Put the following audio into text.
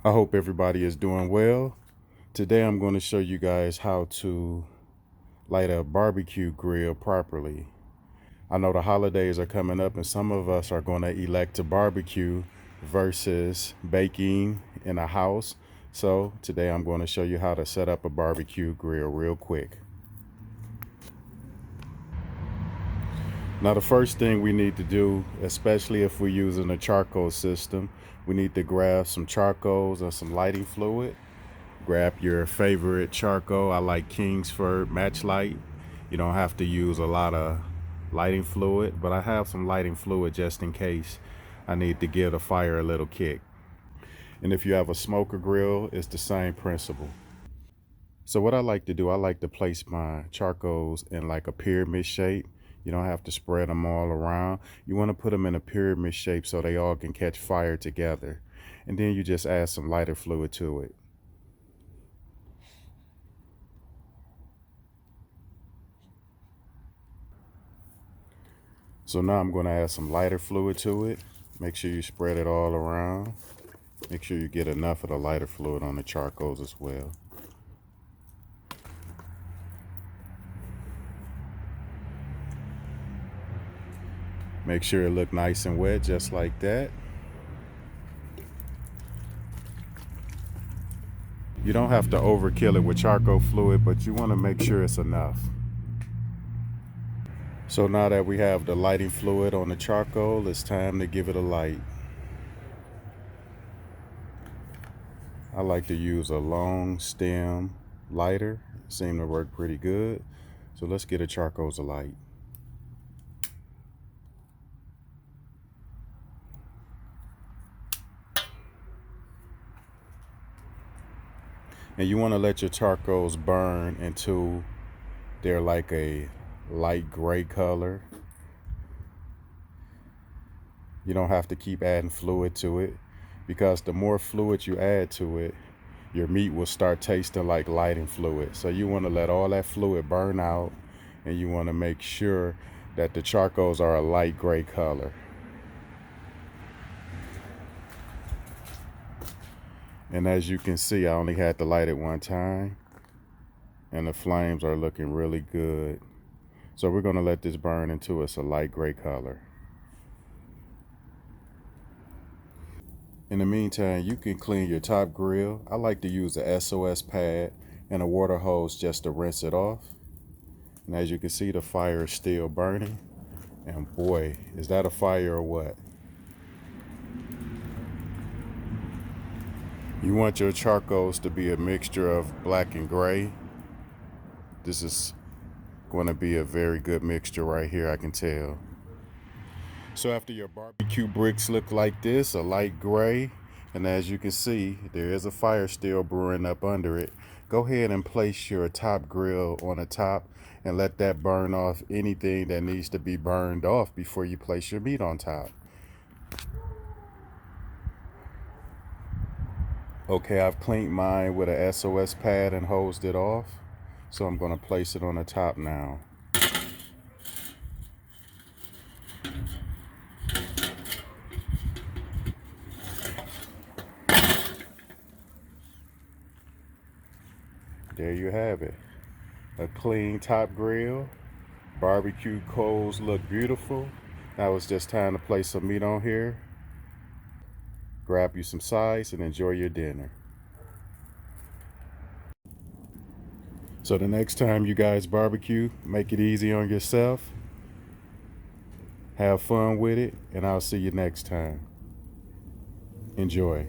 I hope everybody is doing well. Today I'm going to show you guys how to light a barbecue grill properly. I know the holidays are coming up and some of us are going to elect to barbecue versus baking in a house. So today I'm going to show you how to set up a barbecue grill real quick. Now the first thing we need to do, especially if we're using a charcoal system, we need to grab some charcoals and some lighting fluid. Grab your favorite charcoal. I like Kingsford Match Light. You don't have to use a lot of lighting fluid, but I have some lighting fluid just in case I need to give the fire a little kick. And if you have a smoker grill, it's the same principle. So what I like to do, I like to place my charcoals in like a pyramid shape. You don't have to spread them all around. You want to put them in a pyramid shape so they all can catch fire together. And then you just add some lighter fluid to it. So now I'm going to add some lighter fluid to it. Make sure you spread it all around. Make sure you get enough of the lighter fluid on the charcoals as well. Make sure it look nice and wet just like that. You don't have to overkill it with charcoal fluid, but you want to make sure it's enough. So now that we have the lighting fluid on the charcoal, it's time to give it a light. I like to use a long stem lighter. It seemed to work pretty good. So let's get a charcoals alight. And you want to let your charcoals burn until they're like a light gray color. You don't have to keep adding fluid to it, because the more fluid you add to it, your meat will start tasting like lighting fluid. So you want to let all that fluid burn out, and you want to make sure that the charcoals are a light gray color. And as you can see, I only had to light it one time, and the flames are looking really good. So we're going to let this burn until it's a light gray color. In the meantime, you can clean your top grill. I like to use a SOS pad and a water hose just to rinse it off. And as you can see, the fire is still burning. And boy, is that a fire or what? You want your charcoals to be a mixture of black and gray. This is going to be a very good mixture right here, I can tell. So after your barbecue bricks look like this, a light gray, and as you can see, there is a fire still brewing up under it, go ahead and place your top grill on the top and let that burn off anything that needs to be burned off before you place your meat on top. Okay, I've cleaned mine with a SOS pad and hosed it off. So I'm going to place it on the top now. There you have it. A clean top grill. Barbecue coals look beautiful. Now it's just time to place some meat on here. Grab you some sides and enjoy your dinner. So the next time you guys barbecue, make it easy on yourself. Have fun with it, and I'll see you next time. Enjoy.